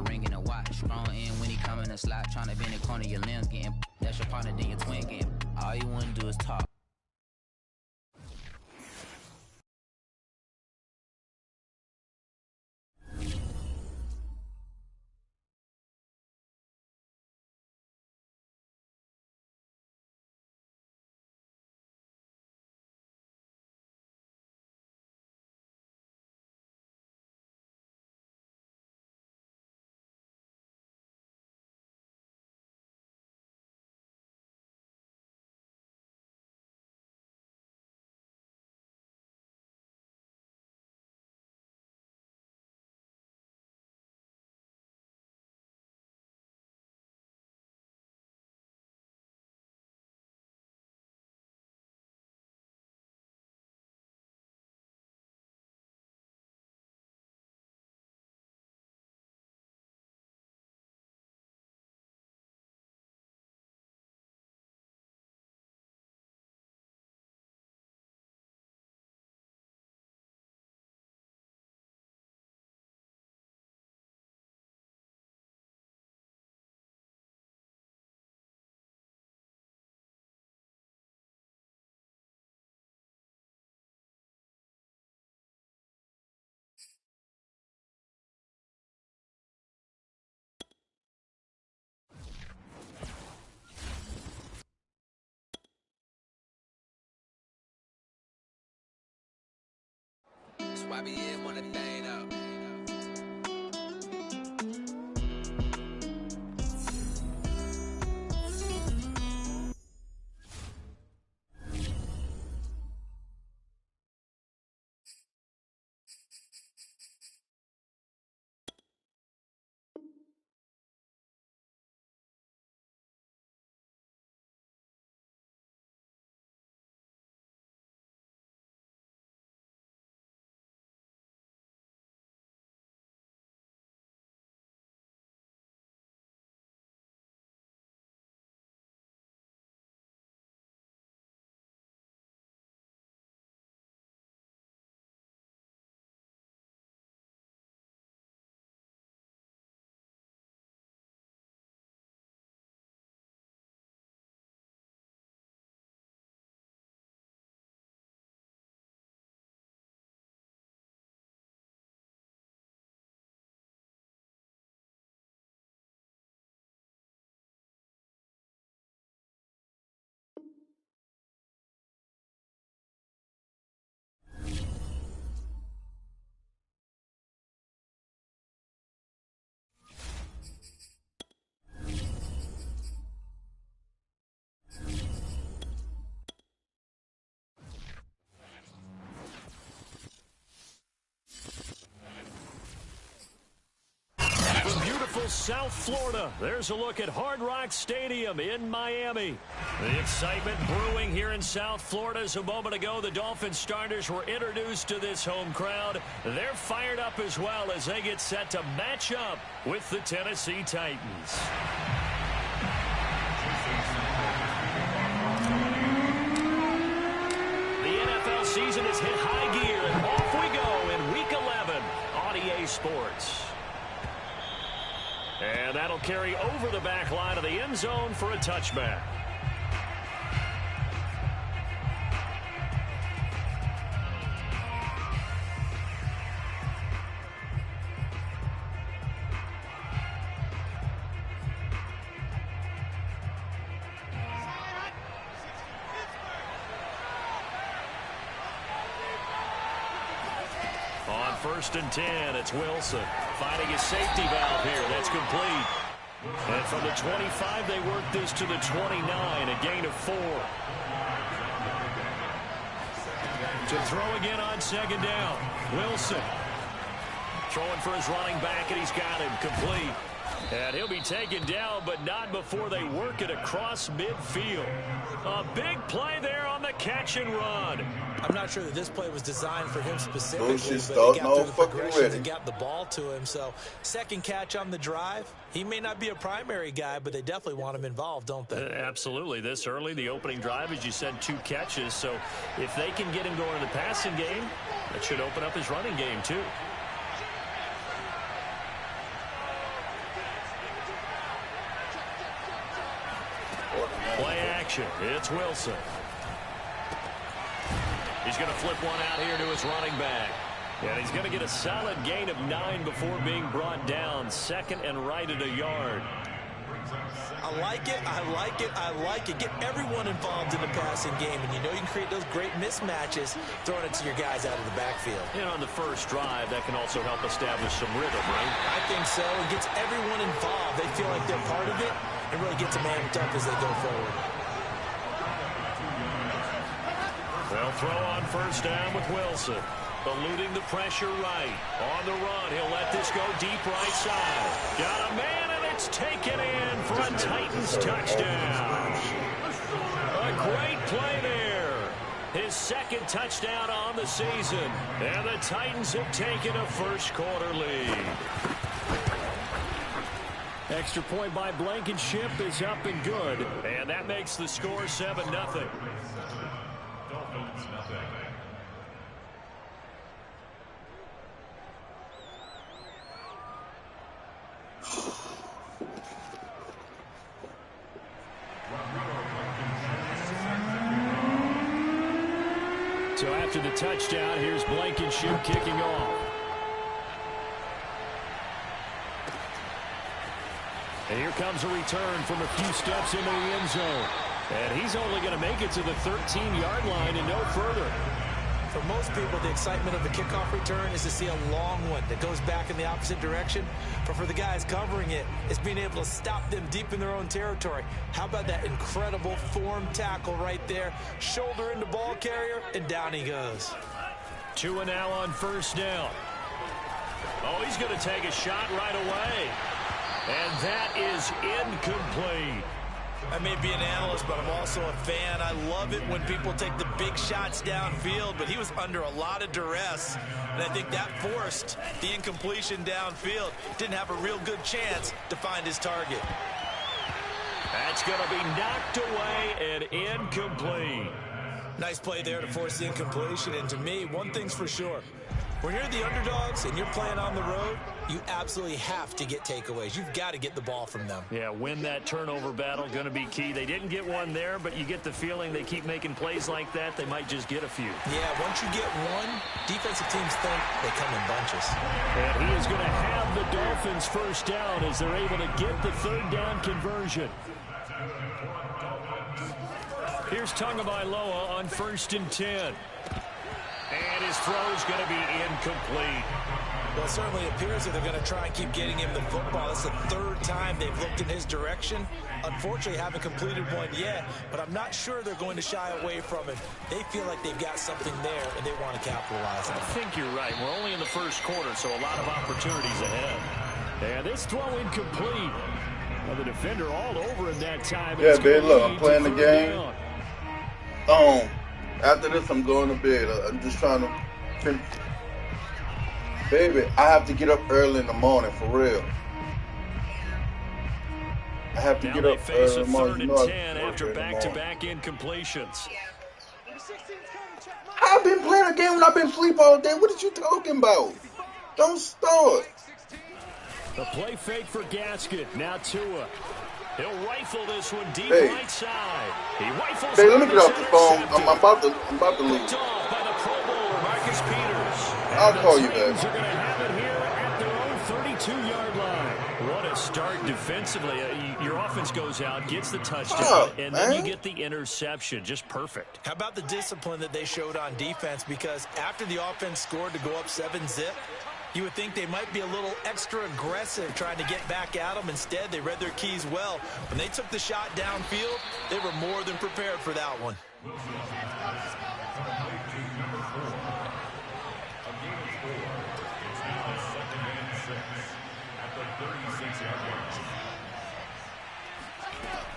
ring in a watch. Strong in when he come in the slot. Trying to bend the corner of your limbs. Getting that's your partner, then your twin getting. All you want to do is talk. YBN want a thing up. South Florida. There's a look at Hard Rock Stadium in Miami. The excitement brewing here in South Florida as a moment ago the Dolphins starters were introduced to this home crowd. They're fired up as well as they get set to match up with the Tennessee Titans. The NFL season has hit high gear and off we go in Week 11 on EA Sports. And that'll carry over the back line of the end zone for a touchback. On 1st and 10, it's Wilson finding his safety valve here. That's complete. And from the 25, they work this to the 29, a gain of 4. To throw again on 2nd down. Wilson throwing for his running back, and he's got him complete. And he'll be taken down, but not before they work it across midfield. A big play there on the catch and run. I'm not sure that this play was designed for him specifically, but he got through the progressions and got the ball to him. So, second catch on the drive. He may not be a primary guy, but they definitely want him involved, don't they? Absolutely. This early, the opening drive, as you said, 2 catches. So, if they can get him going in the passing game, that should open up his running game, too. action. It's Wilson. He's going to flip one out here to his running back. And he's going to get a solid gain of 9 before being brought down. Second and right at a yard. I like it. I like it. I like it. Get everyone involved in the passing game. And you know you can create those great mismatches throwing it to your guys out of the backfield. And on the first drive, that can also help establish some rhythm, right? I think so. It gets everyone involved. They feel like they're part of it and really gets them amped up as they go forward. They'll throw on first down with Wilson. Eluding the pressure right. On the run, he'll let this go deep right side. Got a man, and it's taken in for a Titans touchdown. A great play there. His second touchdown on the season. And the Titans have taken a first-quarter lead. Extra point by Blankenship is up and good. And that makes the score 7-0. So after the touchdown, here's Blankenship kicking off. And here comes a return from a few steps into the end zone. And he's only going to make it to the 13-yard line and no further. For most people, the excitement of the kickoff return is to see a long one that goes back in the opposite direction. But for the guys covering it, it's being able to stop them deep in their own territory. How about that incredible form tackle right there? Shoulder into ball carrier, and down he goes. 2 and now on first down. Oh, he's going to take a shot right away. And that is incomplete. I may be an analyst, but I'm also a fan. I love it when people take the big shots downfield, but he was under a lot of duress, and I think that forced the incompletion downfield. Didn't have a real good chance to find his target. That's going to be knocked away and incomplete. Nice play there to force the incompletion, and to me, one thing's for sure. When you're the underdogs and you're playing on the road, you absolutely have to get takeaways. You've got to get the ball from them. Yeah, win that turnover battle, going to be key. They didn't get one there, but you get the feeling they keep making plays like that, they might just get a few. Yeah, once you get one, defensive teams think they come in bunches. And he is going to have the Dolphins first down as they're able to get the third down conversion. Here's Tagovailoa on 1st and 10. And his throw is going to be incomplete. Well, it certainly appears that they're going to try and keep getting him the football. That's the third time they've looked in his direction. Unfortunately, haven't completed one yet, but I'm not sure they're going to shy away from him. They feel like they've got something there, and they want to capitalize on it. I think you're right. We're only in the first quarter, so a lot of opportunities ahead. And this throw incomplete. Well, the defender all over him that time. Yeah, babe, look, I'm playing the game. After this, I'm going to bed. I'm just trying to... Baby, I have to get up early in the morning, for real. I have to get up early in the morning. Now they face a 3rd and 10 after back-to-back incompletions. I've been playing a game when I've been asleep all day. What are you talking about? Don't start. The play fake for Gasket. Now Tua. He'll rifle this one deep right side. He rifles. Hey, let me get off the phone. I'm about to leave. Off by the Pro Bowler, Marcus Peters. I'll call you back. They're going to have it here at their own 32-yard line. What a start defensively. Your offense goes out, gets the touchdown, and then you get the interception. Just perfect. How about the discipline that they showed on defense? Because after the offense scored to go up 7-zip, you would think they might be a little extra aggressive trying to get back at them. Instead, they read their keys well. When they took the shot downfield, they were more than prepared for that one.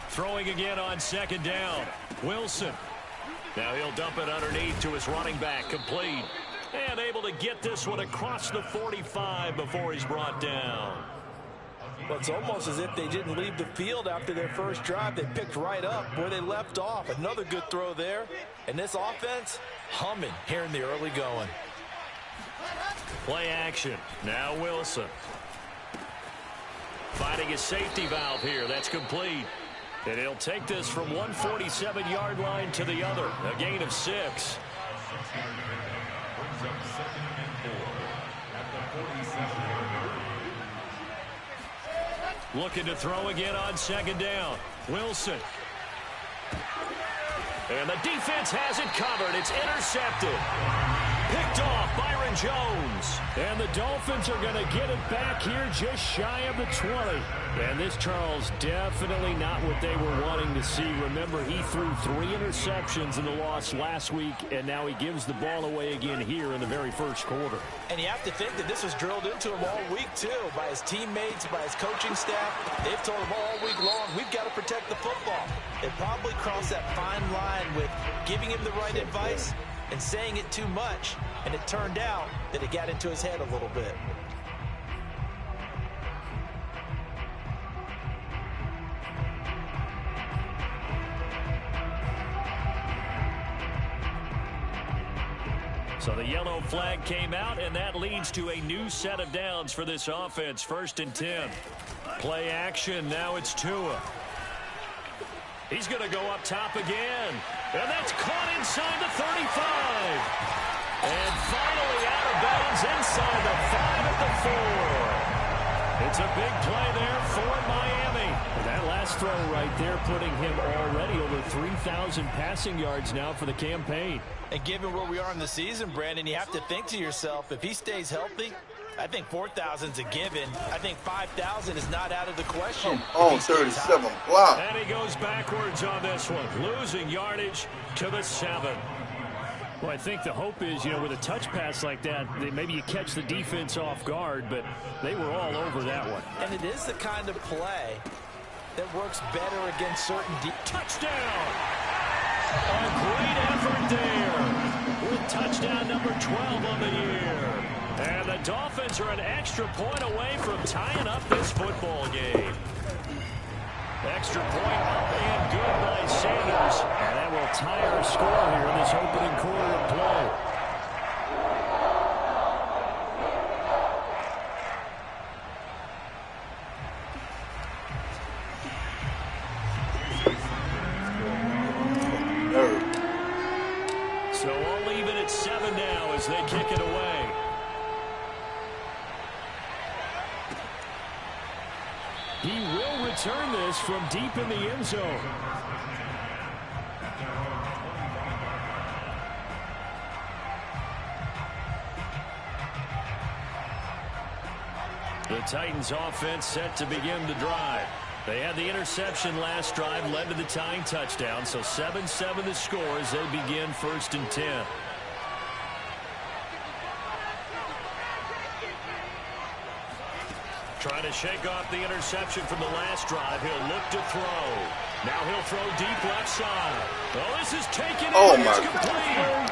Throwing again on 2nd down. Wilson. Now he'll dump it underneath to his running back. Complete. And able to get this one across the 45 before he's brought down. Well, it's almost as if they didn't leave the field after their first drive. They picked right up where they left off. Another good throw there. And this offense, humming here in the early going. Play action. Now Wilson. Finding a safety valve here. That's complete. And he'll take this from 147-yard line to the other. A gain of 6. Looking to throw again on 2nd down. Wilson. And the defense has it covered. It's intercepted. Picked off Byron Jones. And the Dolphins are going to get it back here just shy of the 20. And this, Charles, definitely not what they were wanting to see. Remember, he threw 3 interceptions in the loss last week, and now he gives the ball away again here in the very first quarter. And you have to think that this was drilled into him all week, too, by his teammates, by his coaching staff. They've told him all week long, we've got to protect the football. It probably crossed that fine line with giving him the right advice and saying it too much, and it turned out that it got into his head a little bit. So the yellow flag came out, and that leads to a new set of downs for this offense. 1st and 10. Play action. Now it's Tua. He's going to go up top again. And that's caught inside the 35. And finally out of bounds inside the 5 at the 4. It's a big play there for Miami. That last throw right there putting him already over 3,000 passing yards now for the campaign. And given where we are in the season, Brandon, you have to think to yourself, if he stays healthy, I think 4,000's a given. I think 5,000 is not out of the question. Oh, 37 block. And he goes backwards on this one, losing yardage to the 7. Well, I think the hope is, with a touch pass like that, maybe you catch the defense off guard, but they were all over that one. And it is the kind of play that works better against certain touchdown! A great effort there with touchdown number 12 on the year. And the Dolphins are an extra point away from tying up this football game. Extra point up and good by Sanders. And that will tie our score here in this opening quarter of play. So all even at 7 now as they kick it away. He will return this from deep in the end zone. The Titans offense set to begin the drive. They had the interception last drive, led to the tying touchdown, so 7-7 the score as they begin 1st and 10. Trying to shake off the interception from the last drive. He'll look to throw. Now he'll throw deep left side. Oh, this is taken in. Oh, my God.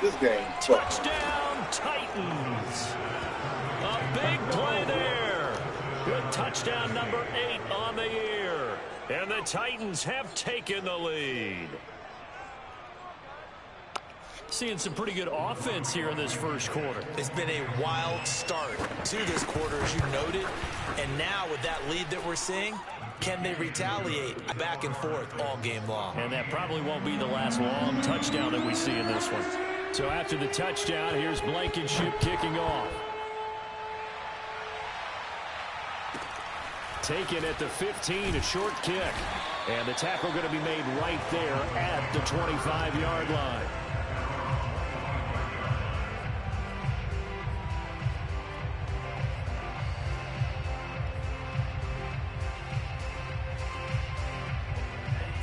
This game. Touchdown, Titans. A big play there. With touchdown number 8 on the year. And the Titans have taken the lead. Seeing some pretty good offense here in this first quarter. It's been a wild start to this quarter, as you noted. And now with that lead that we're seeing, can they retaliate back and forth all game long? And that probably won't be the last long touchdown that we see in this one. So after the touchdown, here's Blankenship kicking off. Taken at the 15, a short kick. And the tackle going to be made right there at the 25-yard line.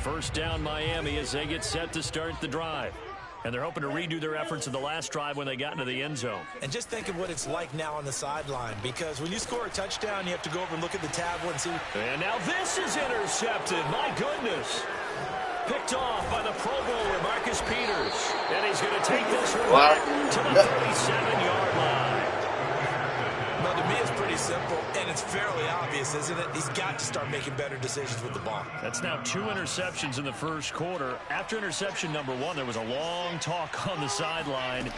First down Miami as they get set to start the drive. And they're hoping to redo their efforts in the last drive when they got into the end zone. And just think of what it's like now on the sideline, because when you score a touchdown, you have to go over and look at the tablet and see. And now this is intercepted. My goodness. Picked off by the Pro Bowler, Marcus Peters. And he's going to take this one back to the 37-yard line. Well, to me, it's pretty simple, and it's fairly obvious, isn't it? He's got to start making better decisions with the ball. That's now 2 interceptions in the first quarter. After interception number 1, there was a long talk on the sideline.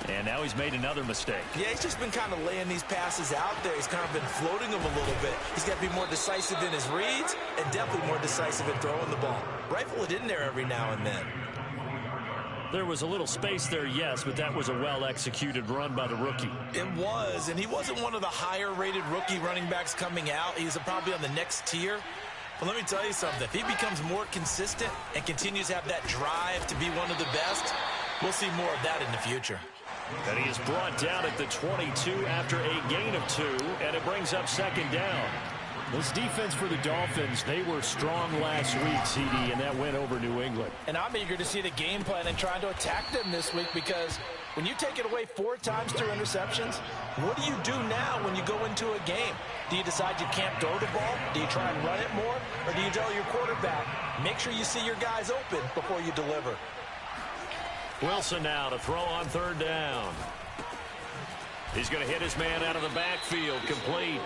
And now he's made another mistake. Yeah, he's just been kind of laying these passes out there. He's kind of been floating them a little bit. He's got to be more decisive in his reads and definitely more decisive in throwing the ball. Rifle it in there every now and then. There was a little space there, yes, but that was a well-executed run by the rookie. It was, and he wasn't one of the higher-rated rookie running backs coming out. He's probably on the next tier. But let me tell you something. If he becomes more consistent and continues to have that drive to be one of the best, we'll see more of that in the future. And he is brought down at the 22 after a gain of 2, and it brings up second down. This defense for the Dolphins, they were strong last week, CD, and that went over New England. And I'm eager to see the game plan and trying to attack them this week, because when you take it away 4 times through interceptions, what do you do now when you go into a game? Do you decide you can't throw the ball? Do you try and run it more? Or do you tell your quarterback, make sure you see your guys open before you deliver? Wilson now to throw on third down. He's going to hit his man out of the backfield, complete.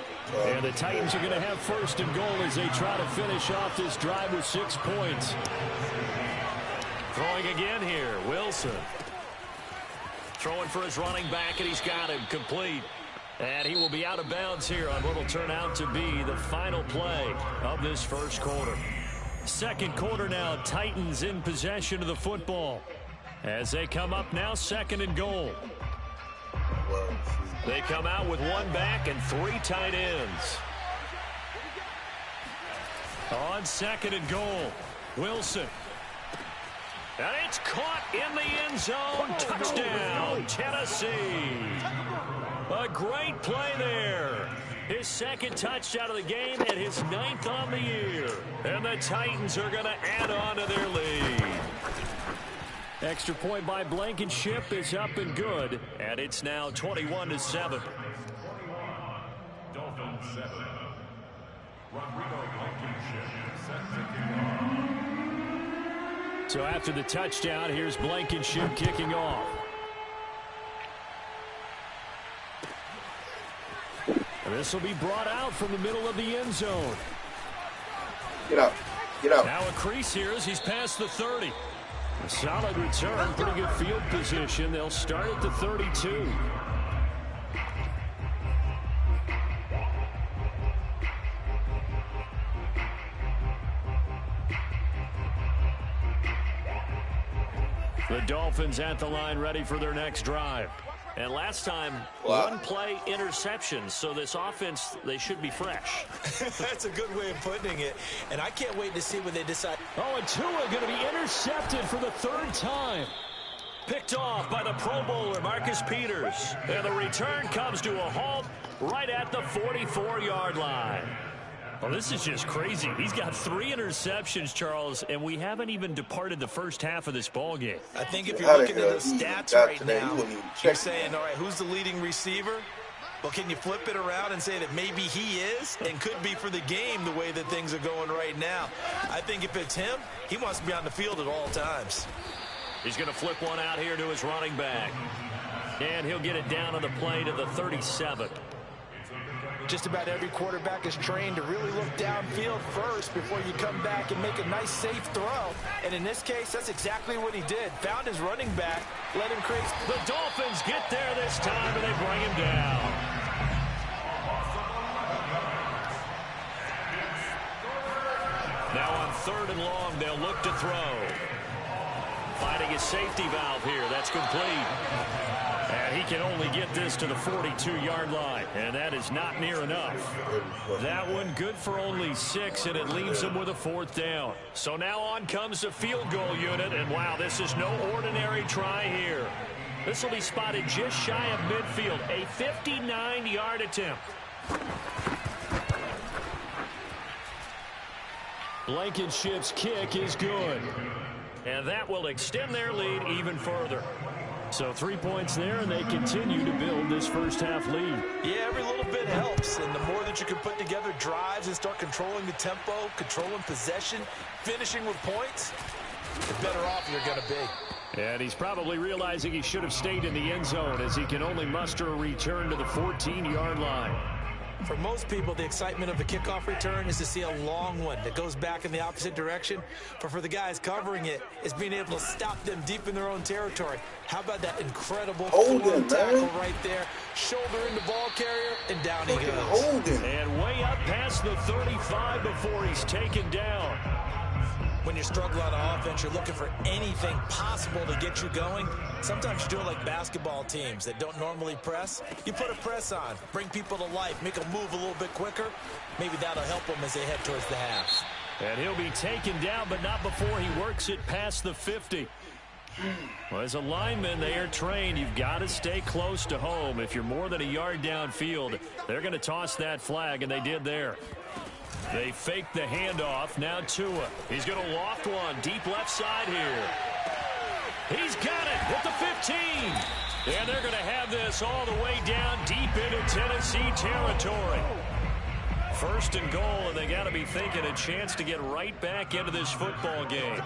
And the Titans are going to have first and goal as they try to finish off this drive with 6 points. Throwing again here, Wilson. Throwing for his running back, and he's got him, complete. And he will be out of bounds here on what will turn out to be the final play of this first quarter. Second quarter now, Titans in possession of the football. As they come up now, second and goal. They come out with 1 back and 3 tight ends. On second and goal, Wilson. And it's caught in the end zone. Touchdown, Tennessee. A great play there. His second touchdown of the game and his 9th on the year. And the Titans are going to add on to their lead. Extra point by Blankenship is up and good, and it's now 21-7. Dolphins 7. Rodrigo Blankenship set to kick off. So after the touchdown, here's Blankenship kicking off. And this will be brought out from the middle of the end zone. Get out. Get out. Now a crease here as he's past the 30. A solid return, pretty good field position. They'll start at the 32. The Dolphins at the line, ready for their next drive. And last time, 1 play interception. So this offense, they should be fresh. That's a good way of putting it. And I can't wait to see when they decide. Oh, and Tua going to be intercepted for the 3rd time. Picked off by the Pro Bowler, Marcus Peters. And the return comes to a halt right at the 44-yard line. Well, this is just crazy. He's got 3 interceptions, Charles, and we haven't even departed the first half of this ball game. I think if you're looking at the stats right now, you're saying, all right, who's the leading receiver? Well, can you flip it around and say that maybe he is and could be for the game the way that things are going right now? I think if it's him, he wants to be on the field at all times. He's going to flip one out here to his running back. And he'll get it down on the play to the 37. Just about every quarterback is trained to really look downfield first before you come back and make a nice, safe throw. And in this case, that's exactly what he did. Found his running back, let him create. The Dolphins get there this time, and they bring him down. Now on 3rd and long, they'll look to throw. Finding his safety valve here. That's complete. And he can only get this to the 42-yard line, and that is not near enough. That one good for only 6, and it leaves him with a 4th down. So now on comes the field goal unit, and wow, this is no ordinary try here. This will be spotted just shy of midfield, a 59-yard attempt. Blankenship's kick is good. And that will extend their lead even further. So 3 points there, and they continue to build this first half lead. Yeah, every little bit helps, and the more that you can put together drives and start controlling the tempo, controlling possession, finishing with points, the better off you're going to be. And he's probably realizing he should have stayed in the end zone as he can only muster a return to the 14-yard line. For most people, the excitement of a kickoff return is to see a long one that goes back in the opposite direction. But for the guys covering it, it's being able to stop them deep in their own territory. How about that incredible forward tackle right there? Shoulder in the ball carrier, and down he goes. And way up past the 35 before he's taken down. When you're struggling on offense, you're looking for anything possible to get you going. Sometimes you do it like basketball teams that don't normally press. You put a press on, bring people to life, make them move a little bit quicker. Maybe that'll help them as they head towards the half. And he'll be taken down, but not before he works it past the 50. Well, as a lineman, they are trained. You've got to stay close to home. If you're more than a yard downfield, they're going to toss that flag, and they did there. They fake the handoff. Now Tua. He's going to loft one deep left side here. He's got it at the 15. And they're going to have this all the way down deep into Tennessee territory. First and goal, and they got to be thinking a chance to get right back into this football game.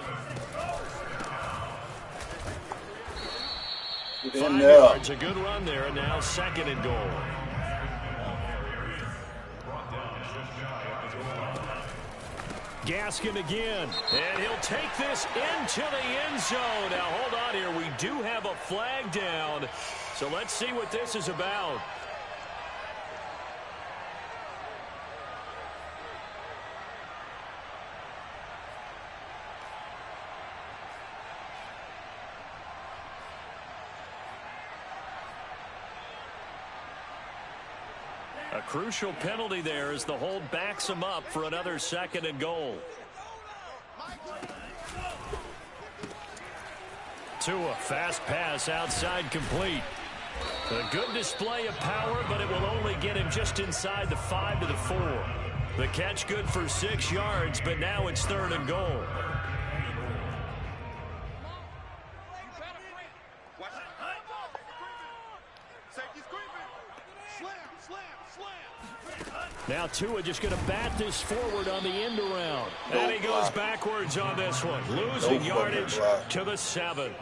5 yards, a good run there, and now second and goal. Gaskin again, and he'll take this into the end zone. Now, hold on here. We do have a flag down, so let's see what this is about. A crucial penalty there as the hold backs him up for another second and goal. Tua, fast pass outside complete. A good display of power, but it will only get him just inside the 5 to the 4. The catch good for 6 yards, but now it's third and goal. Now Tua just going to bat this forward on the end around. And he goes backwards on this one. Losing yardage to the 7.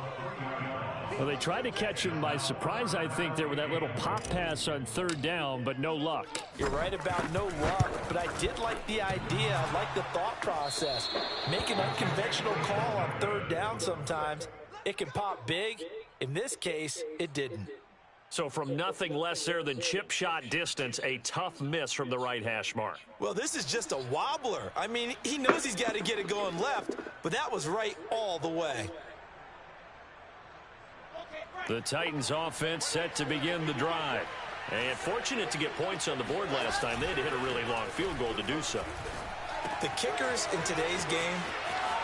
Well, they tried to catch him by surprise, I think, there with that little pop pass on third down, but no luck. You're right about no luck, but I did like the idea. I like the thought process. Make an unconventional call on third down sometimes. It can pop big. In this case, it didn't. So from nothing less there than chip shot distance, a tough miss from the right hash mark. Well, this is just a wobbler. I mean, he knows he's got to get it going left, but that was right all the way. The Titans offense set to begin the drive. And fortunate to get points on the board last time. They had to hit a really long field goal to do so. The kickers in today's game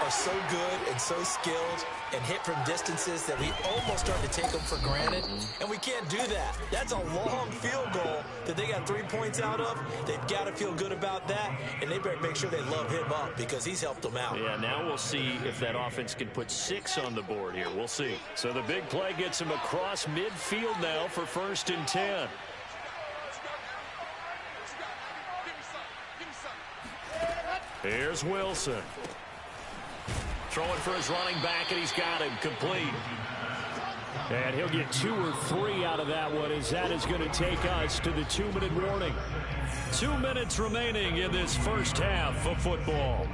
are so good and so skilled and hit from distances that we almost start to take them for granted, and we can't do that. That's a long field goal that they got 3 points out of. They've got to feel good about that, and they better make sure they love him up because he's helped them out. Yeah, now we'll see if that offense can put 6 on the board here. We'll see. So the big play gets him across midfield now for 1st and 10. Here's Wilson. Throwing for his running back, and he's got him complete. And he'll get 2 or 3 out of that one, as that is going to take us to the 2-minute warning. 2 minutes remaining in this first half of football.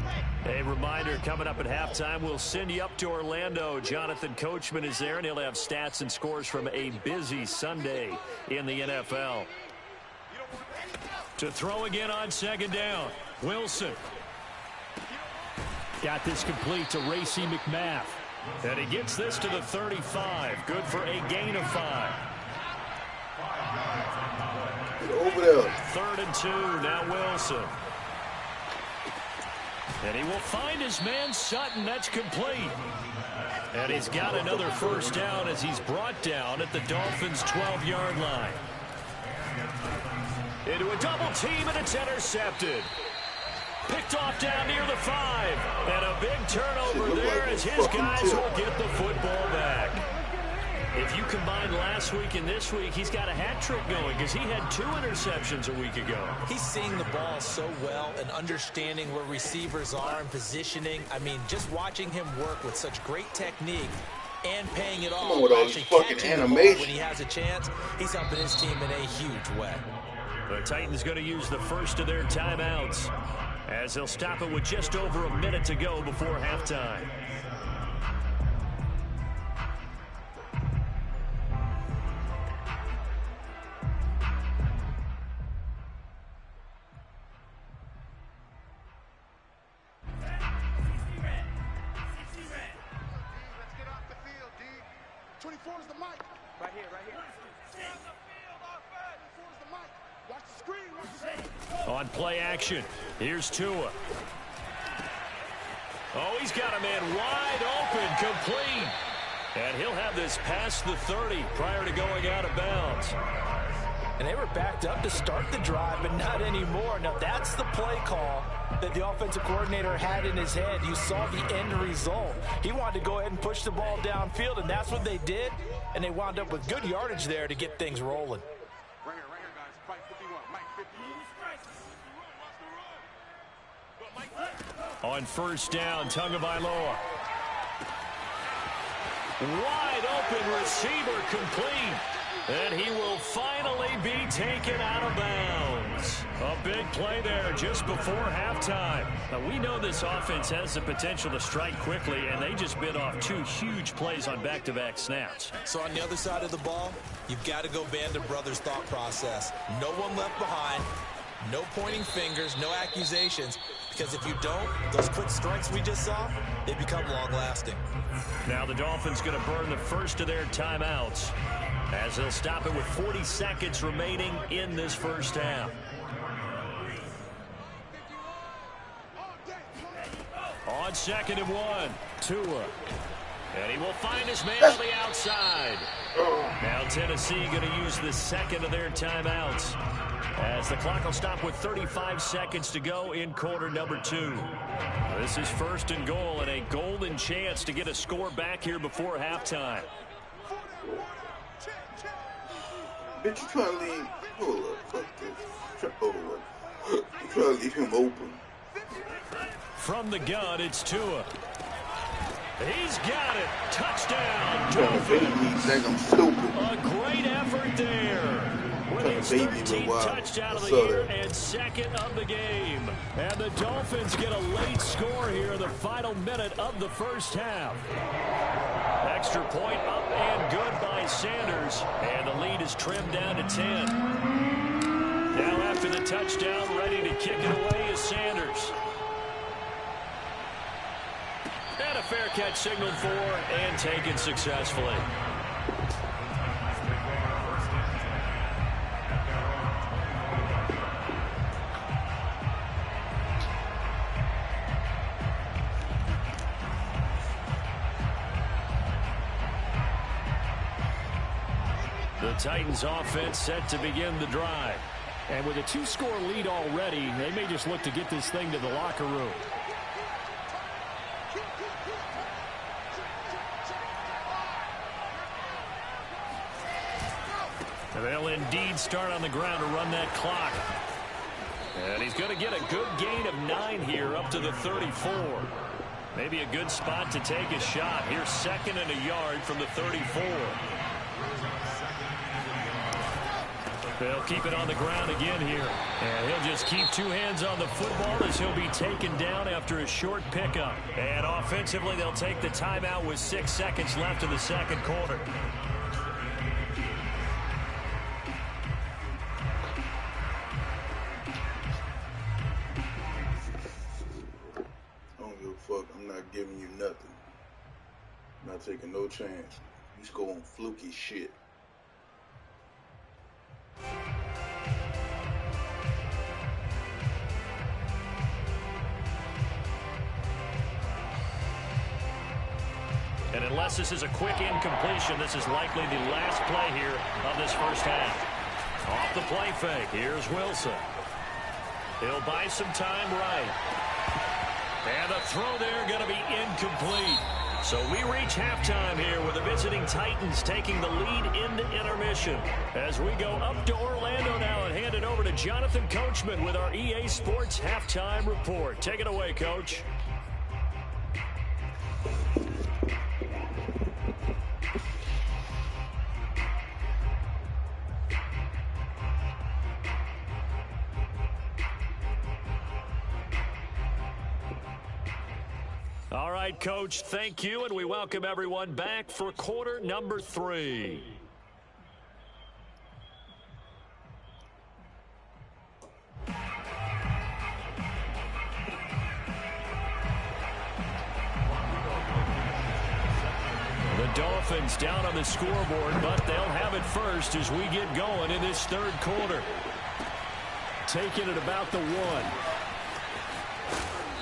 A reminder, coming up at halftime, we'll send you up to Orlando. Jonathan Coachman is there, and he'll have stats and scores from a busy Sunday in the NFL. To throw again on 2nd down, Wilson. Got this complete to Racey McMath. And he gets this to the 35. Good for a gain of 5. Over there. 3rd and 2, now Wilson. And he will find his man Sutton. That's complete. And he's got another 1st down as he's brought down at the Dolphins' 12-yard line. Into a double team, and it's intercepted. Picked off down near the 5. And a big turnover there as his guys will get the football back. If you combine last week and this week, he's got a hat trick going because he had 2 interceptions a week ago. He's seeing the ball so well and understanding where receivers are and positioning. I mean, just watching him work with such great technique and paying it off. With all this fucking animation. When he has a chance, he's helping his team in a huge way. The Titans going to use the first of their timeouts as they'll stop it with just over a minute to go before halftime. On play action, here's Tua. Oh, he's got a man wide open, complete. And he'll have this past the 30 prior to going out of bounds. And they were backed up to start the drive, but not anymore. Now, that's the play call that the offensive coordinator had in his head. You saw the end result. He wanted to go ahead and push the ball downfield, and that's what they did. And they wound up with good yardage there to get things rolling. Right here, guys. Fight 51. Mike 50. On first down, Tagovailoa. Wide open receiver complete. And he will finally be taken out of bounds. A big play there just before halftime. Now, we know this offense has the potential to strike quickly, and they just bit off two huge plays on back-to-back snaps. So on the other side of the ball, you've got to go Band of Brothers thought process. No one left behind. No pointing fingers, no accusations, because if you don't, those quick strikes we just saw, they become long-lasting. Now the Dolphins going to burn the first of their timeouts as they'll stop it with 40 seconds remaining in this first half. On 2nd and 1, Tua. And he will find his man on the outside. Now Tennessee going to use the second of their timeouts as the clock will stop with 35 seconds to go in quarter number 2. This is 1st and goal and a golden chance to get a score back here before halftime. Bitch, you trying to leave? Hold up, fuck this. You trying to leave him open. From the gun, it's Tua. He's got it. Touchdown, Trying to me think I'm stupid. A great effort there. With his 13th touchdown of the year and second of the game. And the Dolphins get a late score here in the final minute of the first half. Extra point up and good by Sanders. And the lead is trimmed down to 10. Now after the touchdown, ready to kick it away is Sanders. And a fair catch signaled for and taken successfully. The Titans offense set to begin the drive. And with a 2-score lead already, they may just look to get this thing to the locker room. And they'll indeed start on the ground to run that clock. And he's going to get a good gain of 9 here up to the 34. Maybe a good spot to take a shot. Here's 2nd and a yard from the 34. They'll keep it on the ground again here. And he'll just keep 2 hands on the football as he'll be taken down after a short pickup. And offensively, they'll take the timeout with 6 seconds left in the second quarter. I don't give a fuck. I'm not giving you nothing. I'm not taking no chance. You score on fluky shit. And unless this is a quick incompletion, this is likely the last play here of this first half. Off the play fake, here's Wilson. He'll buy some time right. And the throw there going to be incomplete. So we reach halftime here with the visiting Titans taking the lead into intermission. As we go up to Orlando now and hand it over to Jonathan Coachman with our EA Sports Halftime Report. Take it away, Coach. All right, Coach, thank you, and we welcome everyone back for quarter number 3. The Dolphins down on the scoreboard, but they'll have it first as we get going in this third quarter. Taking it about the 1.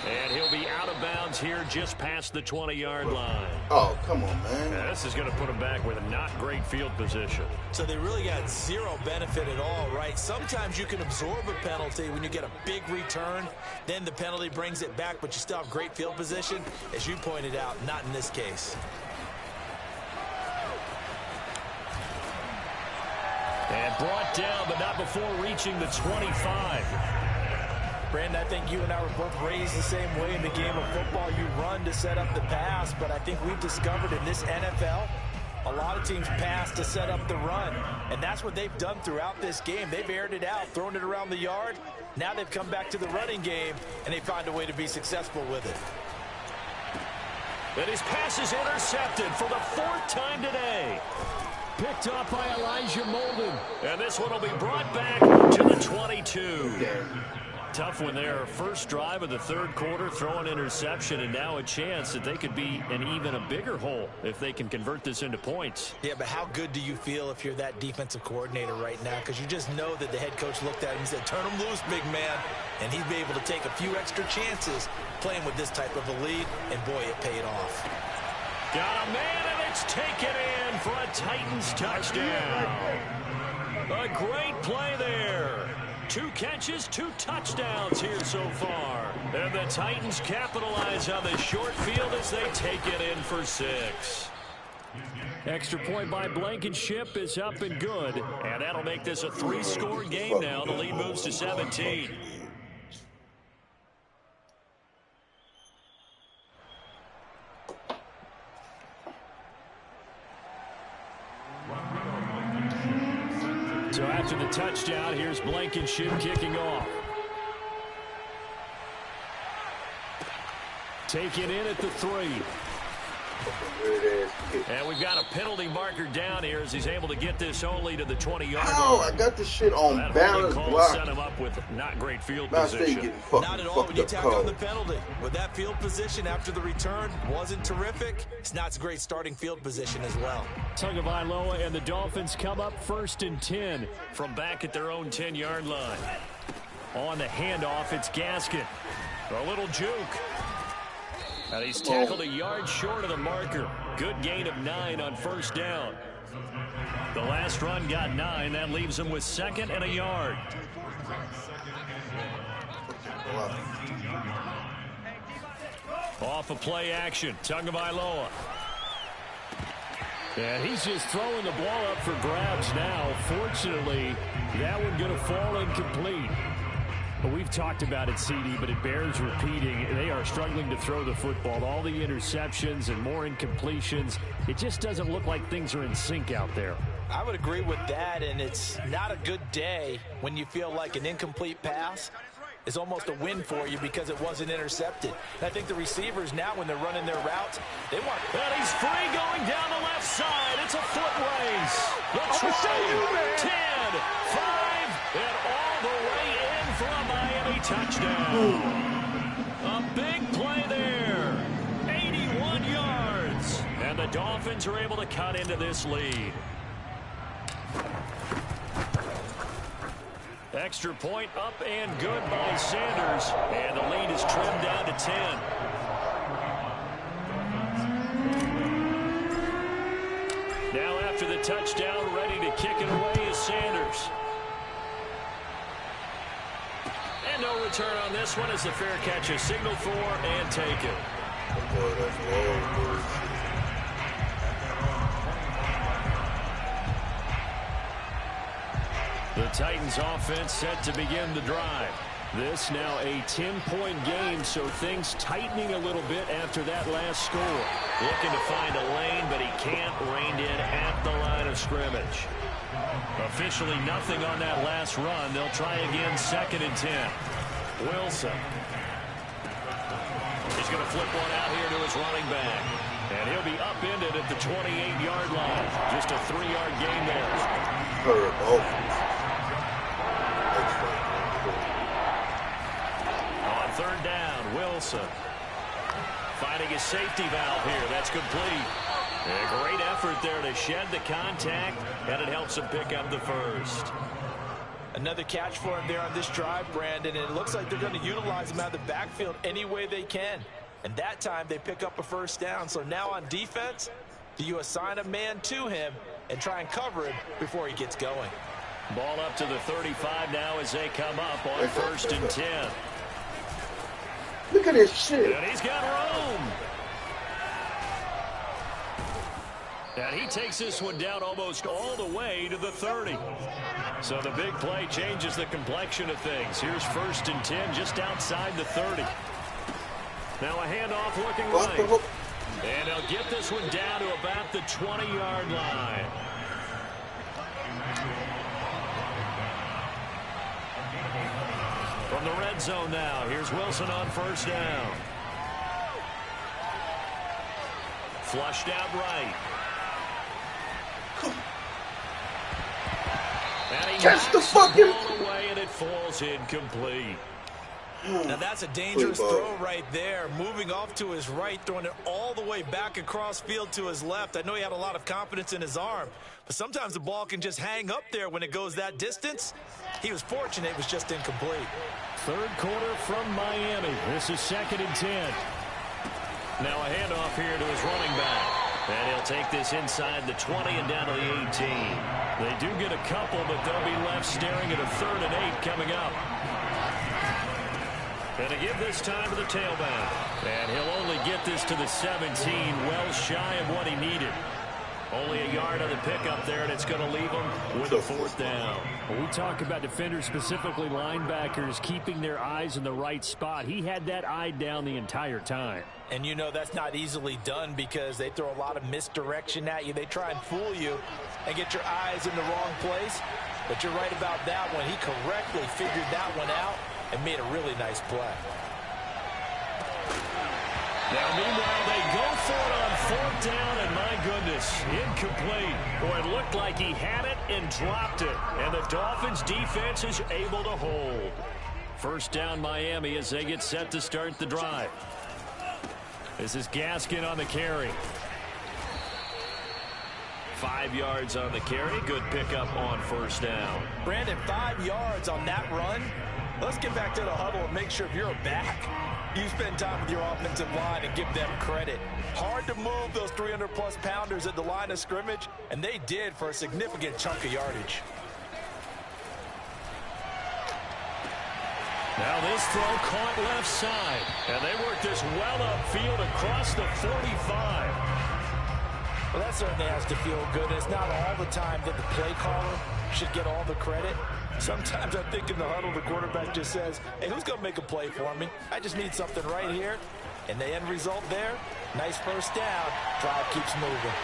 And he'll be out of bounds here just past the 20-yard line. Oh, come on, man. Yeah, this is going to put him back with a not great field position. So they really got zero benefit at all, right? Sometimes you can absorb a penalty when you get a big return. Then the penalty brings it back, but you still have great field position. As you pointed out, not in this case. And brought down, but not before reaching the 25. Brandon, I think you and I were both raised the same way in the game of football. You run to set up the pass, but I think we've discovered in this NFL, a lot of teams pass to set up the run. And that's what they've done throughout this game. They've aired it out, thrown it around the yard. Now they've come back to the running game, and they find a way to be successful with it. And his pass is intercepted for the 4th time today. Picked up by Elijah Molden. And this one will be brought back to the 22. Tough one there. First drive of the third quarter, throw an interception, and now a chance that they could be in even a bigger hole if they can convert this into points. Yeah, but how good do you feel if you're that defensive coordinator right now? Because you just know that the head coach looked at him and said, turn him loose, big man. And he'd be able to take a few extra chances playing with this type of a lead, and boy, it paid off. Got a man, and it's taken in for a Titans touchdown. A great play there. 2 catches, 2 touchdowns here so far. And the Titans capitalize on the short field as they take it in for 6. Extra point by Blankenship is up and good. And that'll make this a 3-score game now. The lead moves to 17. So after the touchdown, here's Blankenship kicking off. Taken in at the 3. And we've got a penalty marker down here as he's able to get this only to the 20-yard line. Oh, I got this shit on balance block. Set him up with not great field Now position. Not at all when you tack on the penalty. With that field position after the return wasn't terrific. It's not a great starting field position as well. Tagovailoa and the Dolphins come up 1st and 10 from back at their own 10-yard line. On the handoff, it's Gaskin. A little juke. And he's tackled a yard short of the marker. Good gain of 9 on 1st down. The last run got 9. That leaves him with 2nd and a yard. Off of play action. Tagovailoa. And he's just throwing the ball up for grabs now. Fortunately, that one going to fall incomplete. But we've talked about it, CD, but it bears repeating. They are struggling to throw the football. All the interceptions and more incompletions. It just doesn't look like things are in sync out there. I would agree with that, and it's not a good day when you feel like an incomplete pass is almost a win for you because it wasn't intercepted. And I think the receivers now, when they're running their routes, they want... And he's free going down the left side. It's a foot race. The 10, 5, and all the way in for a Miami touchdown. A big play there. 81 yards. And the Dolphins are able to cut into this lead. Extra point up and good by Sanders. And the lead is trimmed down to 10. Now after the touchdown, ready to kick it away is Sanders. And no return on this one as the fair catch is signaled for and taken. The Titans offense set to begin the drive. This now a 10-point game, so things tightening a little bit after that last score. Looking to find a lane, but he can't. Reined in at the line of scrimmage. Officially nothing on that last run. They'll try again 2nd and 10. Wilson. He's going to flip one out here to his running back. And he'll be upended at the 28-yard line. Just a 3-yard gain there. On third down, Wilson. Finding his safety valve here. That's complete. A great effort there to shed the contact, and it helps him pick up the first. Another catch for him there on this drive, Brandon, and it looks like they're going to utilize him out of the backfield any way they can. And that time they pick up a first down. So now on defense, do you assign a man to him and try and cover him before he gets going? Ball up to the 35 now as they come up on 1st and 10. Look at this shit. And he's got room. And he takes this one down almost all the way to the 30. So the big play changes the complexion of things. Here's 1st and 10 just outside the 30. Now a handoff looking right. And they'll get this one down to about the 20-yard line. From the red zone now, here's Wilson on 1st down. Flushed out right. And he catch the fucking ball away, and it falls incomplete. Now that's a dangerous throw right there. Moving off to his right, throwing it all the way back across field to his left. I know he had a lot of confidence in his arm, but sometimes the ball can just hang up there when it goes that distance. He was fortunate it was just incomplete. Third quarter from Miami. This is 2nd and 10. Now a handoff here to his running back. And he'll take this inside the 20 and down to the 18. They do get a couple, but they'll be left staring at a 3rd and 8 coming up. And to give this time to the tailback. And he'll only get this to the 17, well shy of what he needed. Only a yard on the pickup there, and it's going to leave him with a 4th down. When we talk about defenders, specifically linebackers, keeping their eyes in the right spot. He had that eye down the entire time. And you know that's not easily done because they throw a lot of misdirection at you. They try and fool you and get your eyes in the wrong place. But you're right about that one. He correctly figured that one out and made a really nice play. Now, meanwhile, they go for it on 4th down, and my goodness, incomplete. Boy, it looked like he had it and dropped it, and the Dolphins' defense is able to hold. 1st down, Miami, as they get set to start the drive. This is Gaskin on the carry. 5 yards on the carry. Good pickup on 1st down. Brandon, 5 yards on that run. Let's get back to the huddle and make sure if you're a back, you spend time with your offensive line and give them credit. Hard to move those 300-plus pounders at the line of scrimmage, and they did for a significant chunk of yardage. Now this throw caught left side, and they work this well upfield across the 45. Well, that certainly has to feel good. It's not all the time that the play caller should get all the credit. Sometimes I think in the huddle, the quarterback just says, hey, who's going to make a play for me? I just need something right here. And the end result there, nice 1st down. Drive keeps moving.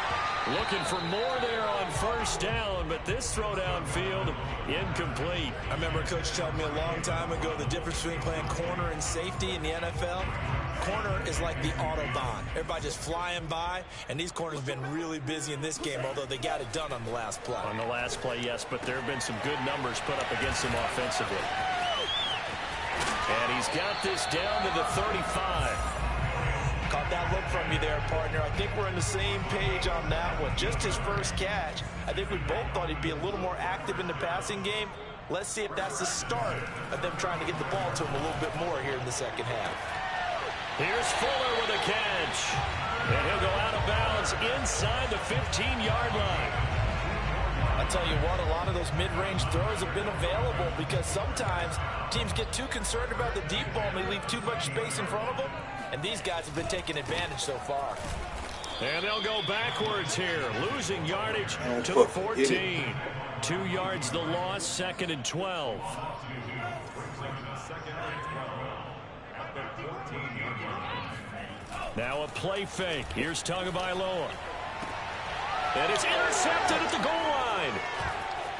Looking for more there on 1st down, but this throw downfield, incomplete. I remember a coach telling me a long time ago the difference between playing corner and safety in the NFL. Corner is like the Autobahn. Everybody just flying by, and these corners have been really busy in this game, although they got it done on the last play. On the last play, yes, but there have been some good numbers put up against him offensively. And he's got this down to the 35. Caught that look from you there, partner. I think we're on the same page on that one. Just his first catch. I think we both thought he'd be a little more active in the passing game. Let's see if that's the start of them trying to get the ball to him a little bit more here in the second half. Here's Fuller with a catch. And he'll go out of bounds inside the 15-yard line. I tell you what, a lot of those mid-range throws have been available because sometimes teams get too concerned about the deep ball and they leave too much space in front of them. And these guys have been taking advantage so far. And they'll go backwards here, losing yardage to the 14. 2 yards the loss, 2nd and 12. Now a play fake. Here's Tagovailoa. And it's intercepted at the goal line.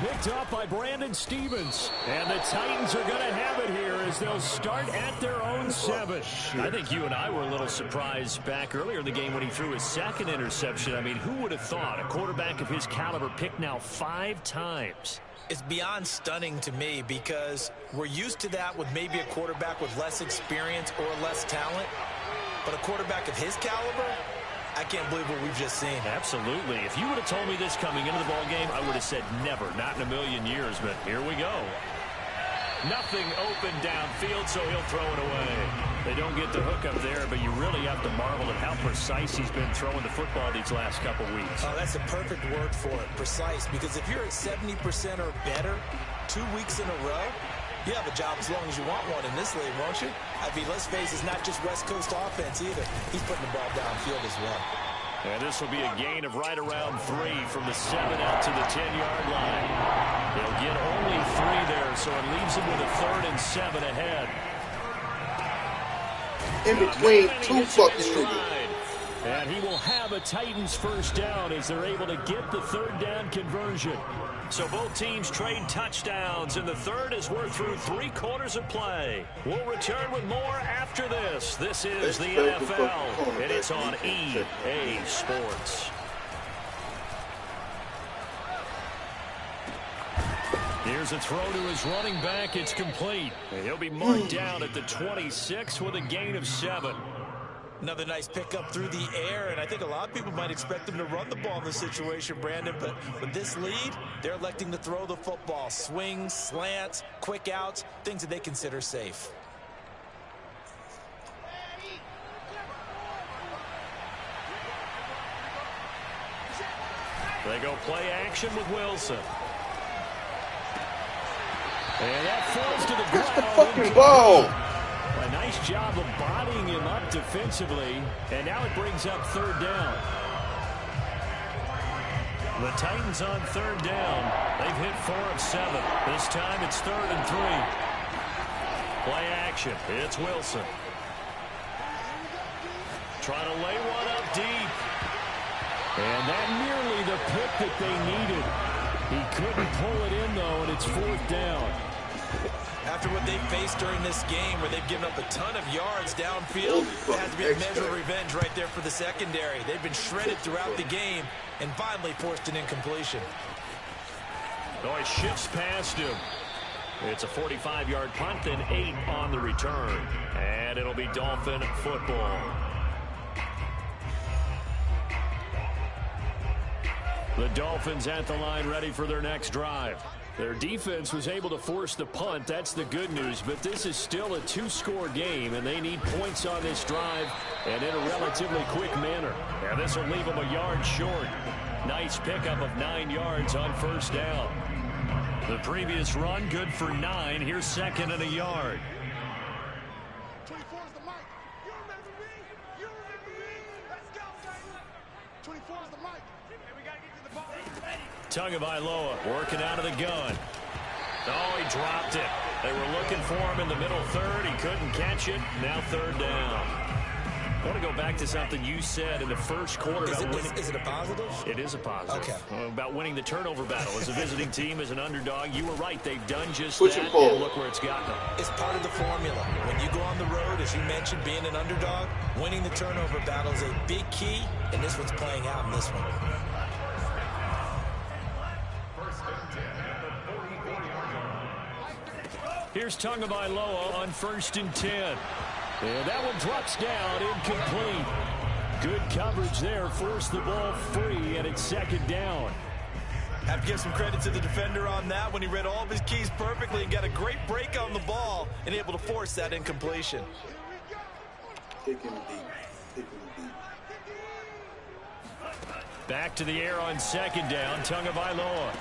picked up by Brandon Stevens. And the Titans are going to have it here as they'll start at their own 7. I think you and I were a little surprised back earlier in the game when he threw his second interception. I mean, who would have thought a quarterback of his caliber picked now 5 times? It's beyond stunning to me because we're used to that with maybe a quarterback with less experience or less talent. But a quarterback of his caliber, I can't believe what we've just seen. Absolutely. If you would have told me this coming into the ball game, I would have said never, not in a million years. But here we go. Nothing open downfield, so he'll throw it away. They don't get the hook up there, but you really have to marvel at how precise he's been throwing the football these last couple weeks. Oh, that's a perfect word for it, precise. Because if you're at 70% or better 2 weeks in a row, you have a job as long as you want one in this league, won't you? I mean, let's face it, it's not just West Coast offense either. He's putting the ball downfield as well. And this will be a gain of right around 3 from the 7 out to the 10-yard line. They'll get only 3 there, so it leaves them with a 3rd and 7 ahead. In between 2 fucking niggas. And he will have a Titans first down as they're able to get the 3rd down conversion. So both teams trade touchdowns, and the 3rd as we're through 3 quarters of play. We'll return with more after this. This is the NFL, and it's on EA Sports. Here's a throw to his running back. It's complete. He'll be marked down at the 26 with a gain of 7. Another nice pickup through the air, and I think a lot of people might expect them to run the ball in this situation, Brandon, but with this lead, they're electing to throw the football. Swings, slants, quick outs, things that they consider safe. They go play action with Wilson. And that falls to the ground. Catch the fucking ball. A nice job of bodying him up defensively, and now it brings up 3rd down. The Titans on 3rd down. They've hit 4 of 7. This time it's 3rd and 3. Play action. It's Wilson. Trying to lay one up deep. And that nearly the pick that they needed. He couldn't pull it in, though, and it's 4th down. After what they've faced during this game where they've given up a ton of yards downfield, it has to be a measure of revenge right there for the secondary. They've been shredded throughout the game and finally forced an incompletion. Oh, he shifts past him. It's a 45-yard punt, then 8 on the return. And it'll be Dolphin football. The Dolphins at the line ready for their next drive. Their defense was able to force the punt. That's the good news. But this is still a 2-score game, and they need points on this drive and in a relatively quick manner. Now, this will leave them a yard short. Nice pickup of 9 yards on 1st down. The previous run, good for 9. Here's 2nd and a yard. 24 is the mic. You remember me? You remember me? Let's go, baby. 24 is the mic. And we got to get to the ball. Tagovailoa working out of the gun. Oh, he dropped it. They were looking for him in the middle 3rd. He couldn't catch it. Now 3rd down. I want to go back to something you said in the first quarter about winning. Is it a positive? It is a positive. Okay. About winning the turnover battle. As a visiting team, as an underdog, you were right. They've done just Push that, and pull. and look where it's gotten them. It's part of the formula. When you go on the road, as you mentioned, being an underdog, winning the turnover battle is a big key, and this one's playing out in this one. Here's Tagovailoa on 1st and 10. And that one drops down, incomplete. Good coverage there, forced the ball free, and it's 2nd down. Have to give some credit to the defender on that when he read all of his keys perfectly and got a great break on the ball and able to force that incompletion. Take him deep. Take him deep. Back to the air on 2nd down, Tagovailoa.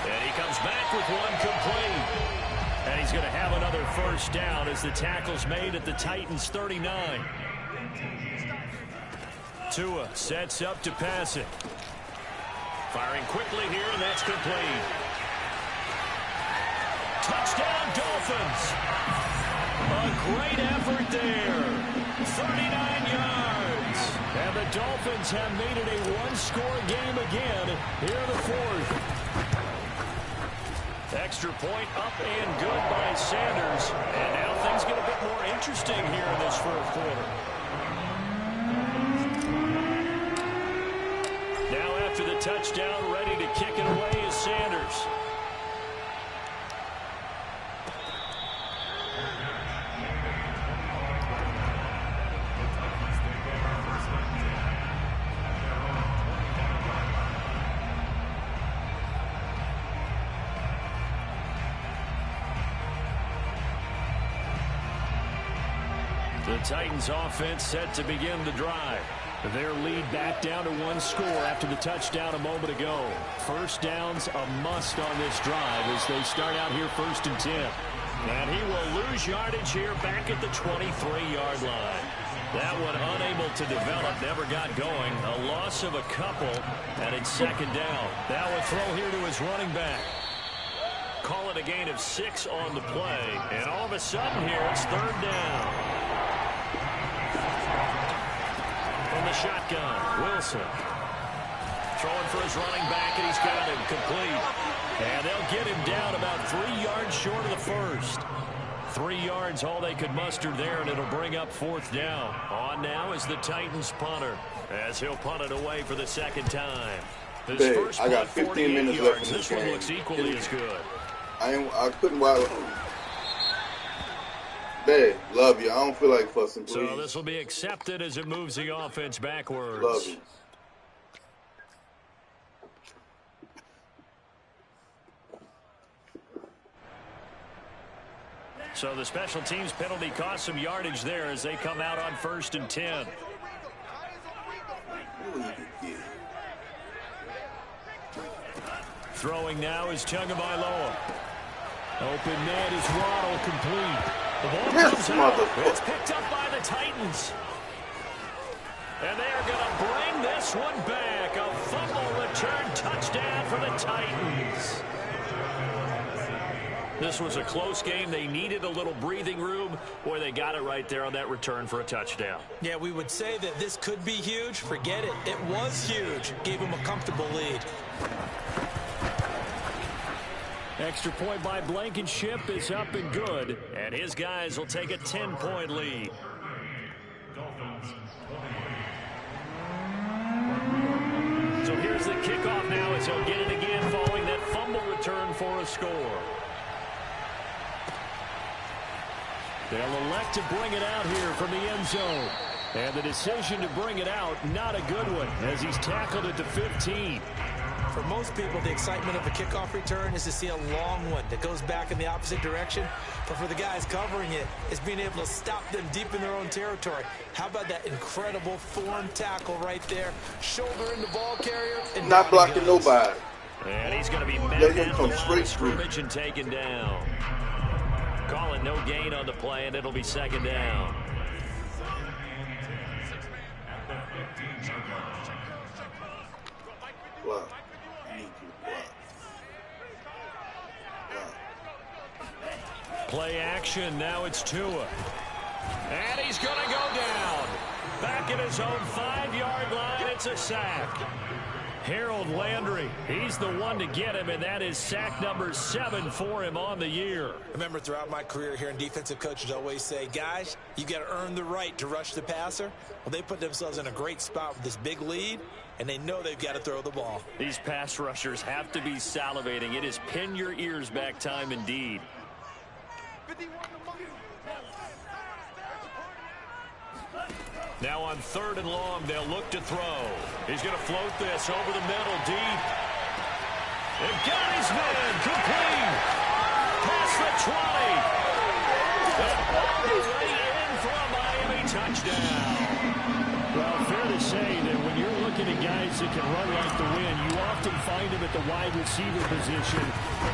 And he comes back with one complete. And he's going to have another 1st down as the tackle's made at the Titans' 39. Tua sets up to pass it. Firing quickly here, and that's complete. Touchdown, Dolphins. A great effort there. 39 yards. And the Dolphins have made it a 1-score game again here in the 4th. Extra point up and good by Sanders. And now things get a bit more interesting here in this fourth quarter. Now after the touchdown, ready to kick it away is Sanders. The Titans offense set to begin the drive. Their lead back down to 1 score after the touchdown a moment ago. First down's a must on this drive as they start out here 1st and 10. And he will lose yardage here back at the 23-yard line. That one unable to develop, never got going. A loss of a couple, and it's 2nd down. Now a throw here to his running back. Call it a gain of 6 on the play. And all of a sudden here, it's 3rd down. From the shotgun, Wilson. Throwing for his running back, and he's got him complete. And they'll get him down about 3 yards short of the first. 3 yards, all they could muster there, and it'll bring up 4th down. On now is the Titans punter, as he'll punt it away for the 2nd time. This first I got punt, 15 minutes yards. left in this one game. looks equally as good. I couldn't watch. Babe, love you. I don't feel like fussing, please. So this will be accepted as it moves the offense backwards. Love you. So the special teams penalty cost some yardage there as they come out on 1st and 10. Throwing now is Tagovailoa. Open man is Waddle, complete. The ball comes out. It's picked up by the Titans. And they are going to bring this one back. A fumble return touchdown for the Titans. This was a close game. They needed a little breathing room. Boy, they got it right there on that return for a touchdown. Yeah, we would say that this could be huge. Forget it. It was huge. Gave them a comfortable lead. Extra point by Blankenship is up and good. And his guys will take a 10-point lead. So here's the kickoff now as he'll get it again following that fumble return for a score. They'll elect to bring it out here from the end zone. And the decision to bring it out, not a good one, as he's tackled at the 15. For most people, the excitement of a kickoff return is to see a long one that goes back in the opposite direction. But for the guys covering it, it's being able to stop them deep in their own territory. How about that incredible form tackle right there? Shoulder in the ball carrier. And not blocking nobody. And he's going to be met down the line of scrimmage and taken down. Calling no gain on the play, and it'll be 2nd down. Wow. Play action, now it's Tua. And he's going to go down. Back at his own 5-yard line, it's a sack. Harold Landry, he's the one to get him, and that is sack number 7 for him on the year. Remember, throughout my career here in defensive coaches always say, guys, you got to earn the right to rush the passer. Well, they put themselves in a great spot with this big lead, and they know they've got to throw the ball. These pass rushers have to be salivating. It is pin your ears back time indeed. Now on 3rd and long, they'll look to throw. He's going to float this over the middle, deep. And got his man, complete. Past the 20. And all the way in for a Miami touchdown. Well, fair to say that when you're looking at guys that can run like the wind, you often find them at the wide receiver position,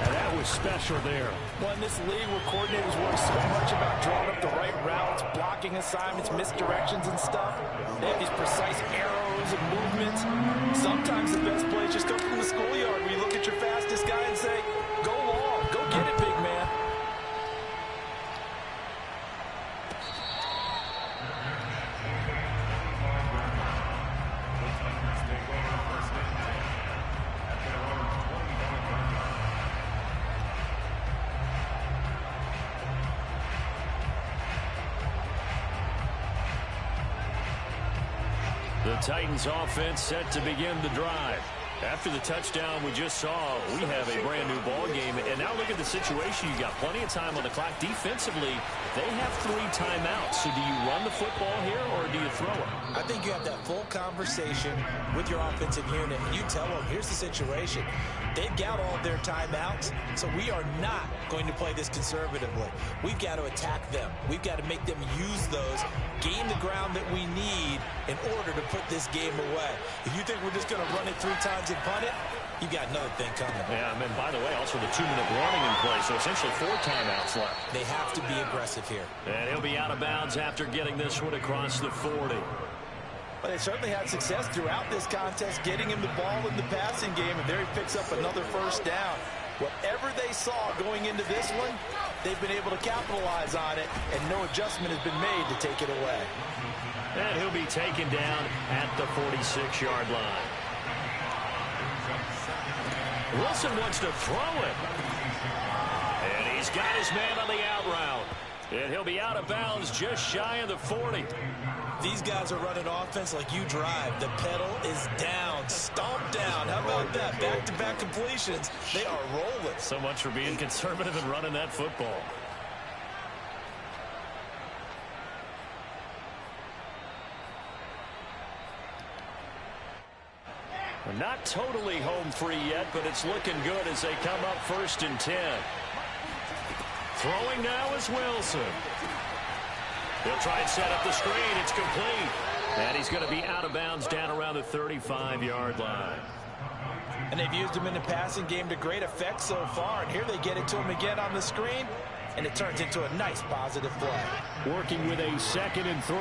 and that was special there. Well, in this league where coordinators work so much about drawing up the right routes, blocking assignments, misdirections and stuff, they have these precise arrows and movements. Sometimes the best plays just come from the schoolyard where you look at your fastest guy and say, go long, go get it, big man. The Titans offense set to begin the drive. After the touchdown we just saw, we have a brand new ball game. And now look at the situation. You got plenty of time on the clock. Defensively, they have 3 timeouts. So do you run the football here or do you throw it? I think you have that full conversation with your offensive unit. And you tell them, here's the situation. They've got all of their timeouts, so we are not going to play this conservatively. We've got to attack them. We've got to make them use those, gain the ground that we need in order to put this game away. If you think we're just going to run it 3 times and punt it, you got another thing coming. Yeah, and by the way, also the 2-minute warning in play, so essentially 4 timeouts left. They have to be aggressive here. And he'll be out of bounds after getting this one across the 40. But they certainly had success throughout this contest, getting him the ball in the passing game, and there he picks up another first down. Whatever they saw going into this one, they've been able to capitalize on it, and no adjustment has been made to take it away. And he'll be taken down at the 46-yard line. Wilson wants to throw it. And he's got his man on the out route. And he'll be out of bounds just shy of the 40. These guys are running offense like you drive. The pedal is down, stomped down. How about that? Back-to-back completions. They are rolling. So much for being conservative and running that football. We're not totally home free yet, but it's looking good as they come up 1st and 10. Throwing now is Wilson. He'll try and set up the screen. It's complete. And he's going to be out of bounds down around the 35-yard line. And they've used him in the passing game to great effect so far. And here they get it to him again on the screen. And it turns into a nice positive play. Working with a 2nd and 3.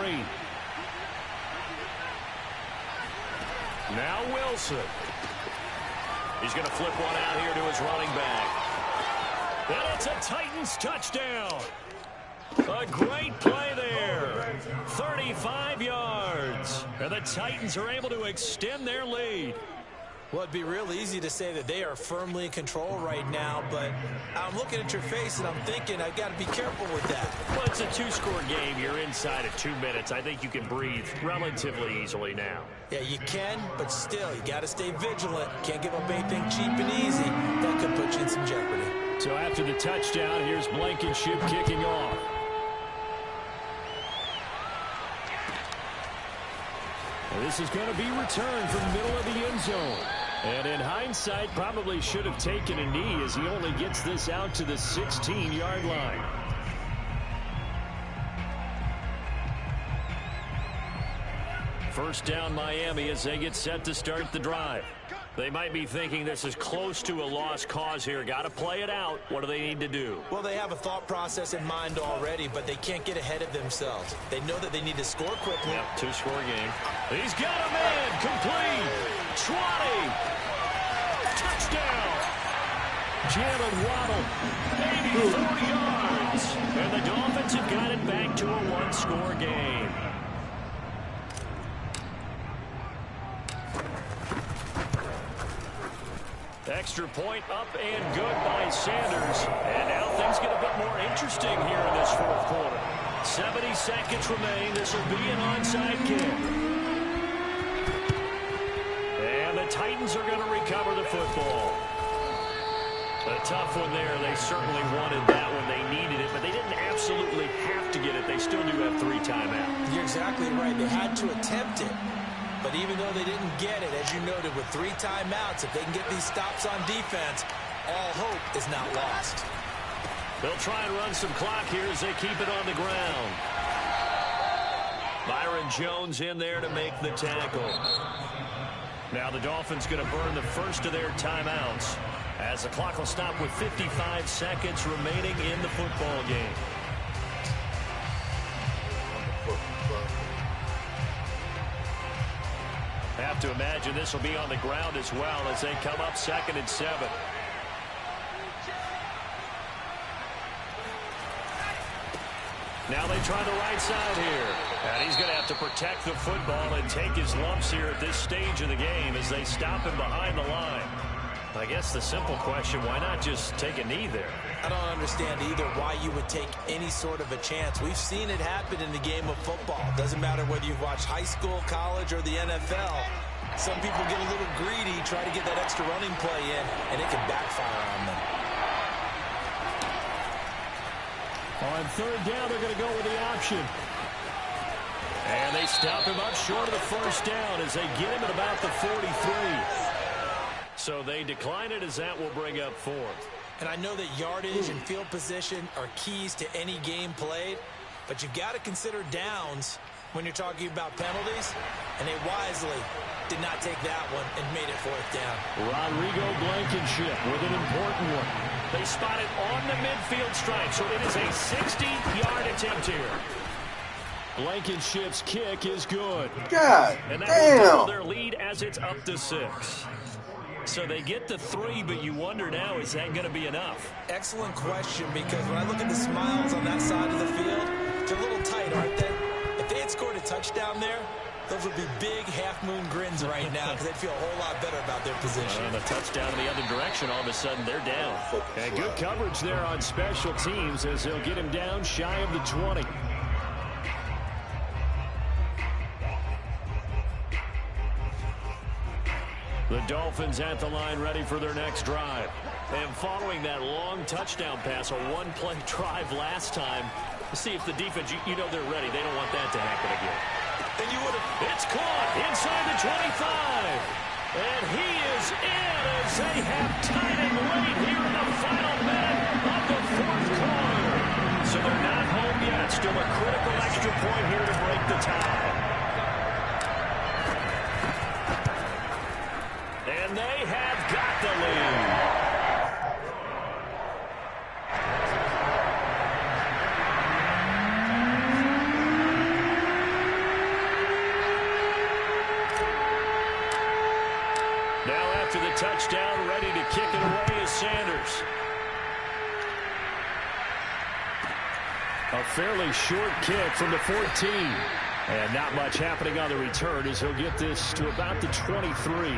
Now Wilson. He's going to flip one out here to his running back. And it's a Titans touchdown. A great play there. 35 yards. And the Titans are able to extend their lead. Well, it'd be real easy to say that they are firmly in control right now, but I'm looking at your face and I'm thinking I've got to be careful with that. Well, it's a 2-score game. You're inside of 2 minutes. I think you can breathe relatively easily now. Yeah, you can, but still, you got to stay vigilant. Can't give up anything cheap and easy. That could put you in some jeopardy. So after the touchdown, here's Blankenship kicking off. This is going to be returned from the middle of the end zone. And in hindsight, probably should have taken a knee as he only gets this out to the 16-yard line. First down Miami as they get set to start the drive. They might be thinking this is close to a lost cause here. Got to play it out. What do they need to do? Well, they have a thought process in mind already, but they can't get ahead of themselves. They know that they need to score quickly. Yep, 2-score game. He's got a man. Complete. 20. Touchdown. Jalen Waddle. 40 yards. And the Dolphins have got it back to a 1-score game. Extra point up and good by Sanders. And now things get a bit more interesting here in this 4th quarter. 70 seconds remain. This will be an onside kick. And the Titans are going to recover the football. A tough one there. They certainly wanted that one. They needed it, but they didn't absolutely have to get it. They still do have 3 timeouts. You're exactly right. They had to attempt it. But even though they didn't get it, as you noted, with 3 timeouts, if they can get these stops on defense, all hope is not lost. They'll try and run some clock here as they keep it on the ground. Byron Jones in there to make the tackle. Now the Dolphins going to burn the first of their timeouts as the clock will stop with 55 seconds remaining in the football game. Have to imagine this will be on the ground as well as they come up 2nd and 7. Now they try the right side here. And he's going to have to protect the football and take his lumps here at this stage of the game as they stop him behind the line. I guess the simple question, why not just take a knee there? I don't understand either why you would take any sort of a chance. We've seen it happen in the game of football. Doesn't matter whether you've watched high school, college, or the NFL. Some people get a little greedy, try to get that extra running play in, and it can backfire on them. On third down, they're going to go with the option. And they stop him up short of the first down as they get him at about the 43. So they decline it as that will bring up fourth. And I know that yardage and field position are keys to any game played, but you've got to consider downs when you're talking about penalties, and they wisely did not take that one and made it fourth down. Rodrigo Blankenship with an important one. They spot it on the midfield stripe, so it is a 60-yard attempt here. Blankenship's kick is good. God and that will double damn. their lead as it's up to 6. So they get to 3, but you wonder now, is that going to be enough? Excellent question, because when I look at the smiles on that side of the field, they're a little tight, aren't they? If they had scored a touchdown there, those would be big half-moon grins right now because they'd feel a whole lot better about their position. And a touchdown in the other direction, all of a sudden they're down. And good coverage there on special teams as they'll get him down shy of the 20. The Dolphins at the line ready for their next drive. And following that long touchdown pass, a one-play drive last time, see if the defense, you know they're ready. They don't want that to happen again. And you would have. It's caught inside the 25. And he is in as they have tied it late here in the final minute of the fourth quarter. So they're not home yet. Still a critical extra point here to break the tie. And they have got the lead. Now after the touchdown, ready to kick it away is Sanders. A fairly short kick from the 14. And not much happening on the return as he'll get this to about the 23.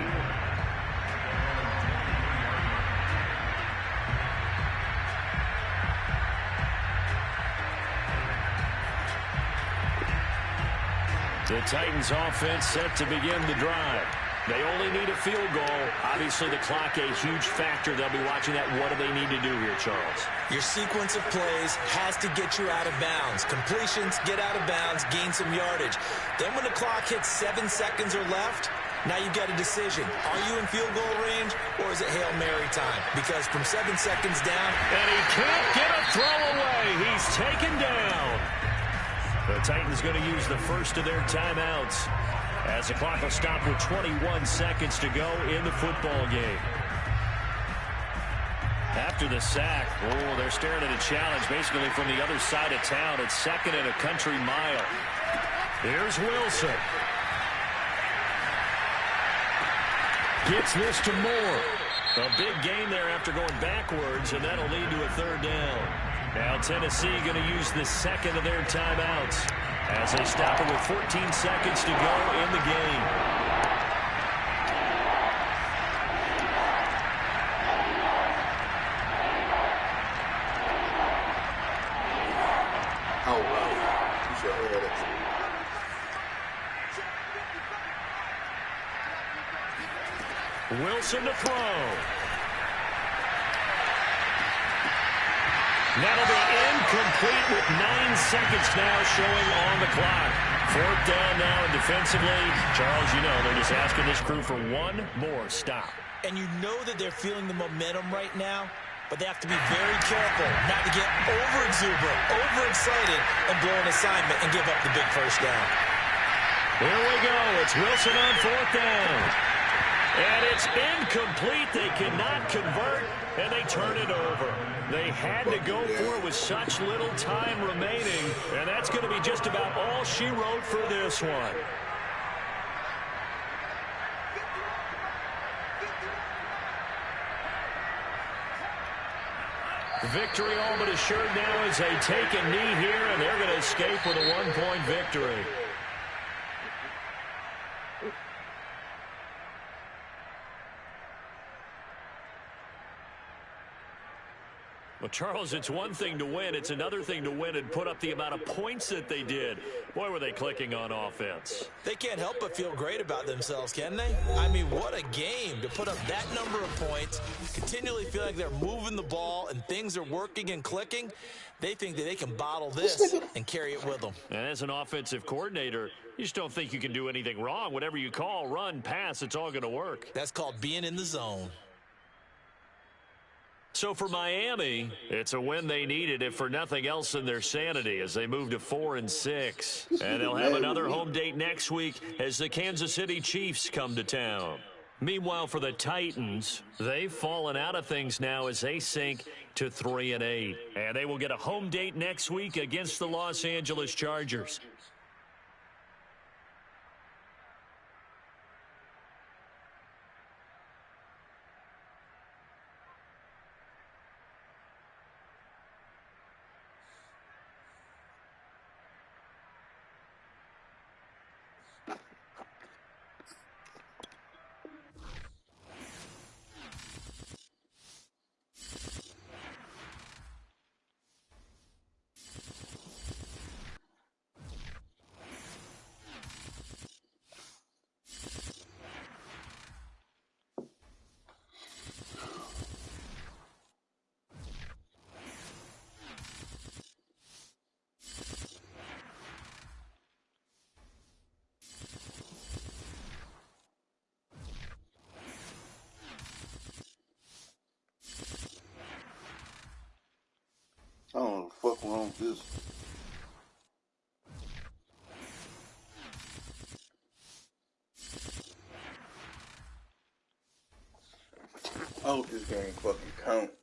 The Titans offense set to begin the drive. They only need a field goal. Obviously, the clock a huge factor. They'll be watching that. What do they need to do here, Charles? Your sequence of plays has to get you out of bounds. Completions, get out of bounds, gain some yardage. Then when the clock hits 7 seconds or left, now you've got a decision. Are you in field goal range, or is it Hail Mary time? Because from 7 seconds down... And he can't get a throw away. He's taken down. The Titans going to use the first of their timeouts as the clock will stop with 21 seconds to go in the football game. After the sack, they're staring at a challenge basically from the other side of town. It's second and a country mile. Here's Wilson. Gets this to Moore. A big gain there after going backwards, and that'll lead to a third down. Now Tennessee going to use the second of their timeouts as they stop it with 14 seconds to go in the game. Oh, wow. You should have heard it. Wilson to throw. That'll be incomplete with 9 seconds now showing on the clock. Fourth down now, and defensively, Charles, you know, they're just asking this crew for one more stop. And you know that they're feeling the momentum right now, but they have to be very careful not to get over-exuberant, over-excited, and blow an assignment and give up the big first down. Here we go. It's Wilson on fourth down. And it's incomplete. They cannot convert, and they turn it over. They had to go for it with such little time remaining, and that's going to be just about all she wrote for this one. Victory all but assured now as they take a knee here, and they're going to escape with a one-point victory. Well, Charles, it's one thing to win. It's another thing to win and put up the amount of points that they did. Boy, were they clicking on offense. They can't help but feel great about themselves, can they? I mean, what a game to put up that number of points, continually feel like they're moving the ball and things are working and clicking. They think that they can bottle this and carry it with them. And as an offensive coordinator, you just don't think you can do anything wrong. Whatever you call, run, pass, it's all going to work. That's called being in the zone. So for Miami, it's a win they needed, if for nothing else than their sanity, as they move to 4-6. And they'll have another home date next week as the Kansas City Chiefs come to town. Meanwhile, for the Titans, they've fallen out of things now as they sink to 3-8. And they will get a home date next week against the Los Angeles Chargers. I don't know what the fuck wrong with this. I hope this game fucking count.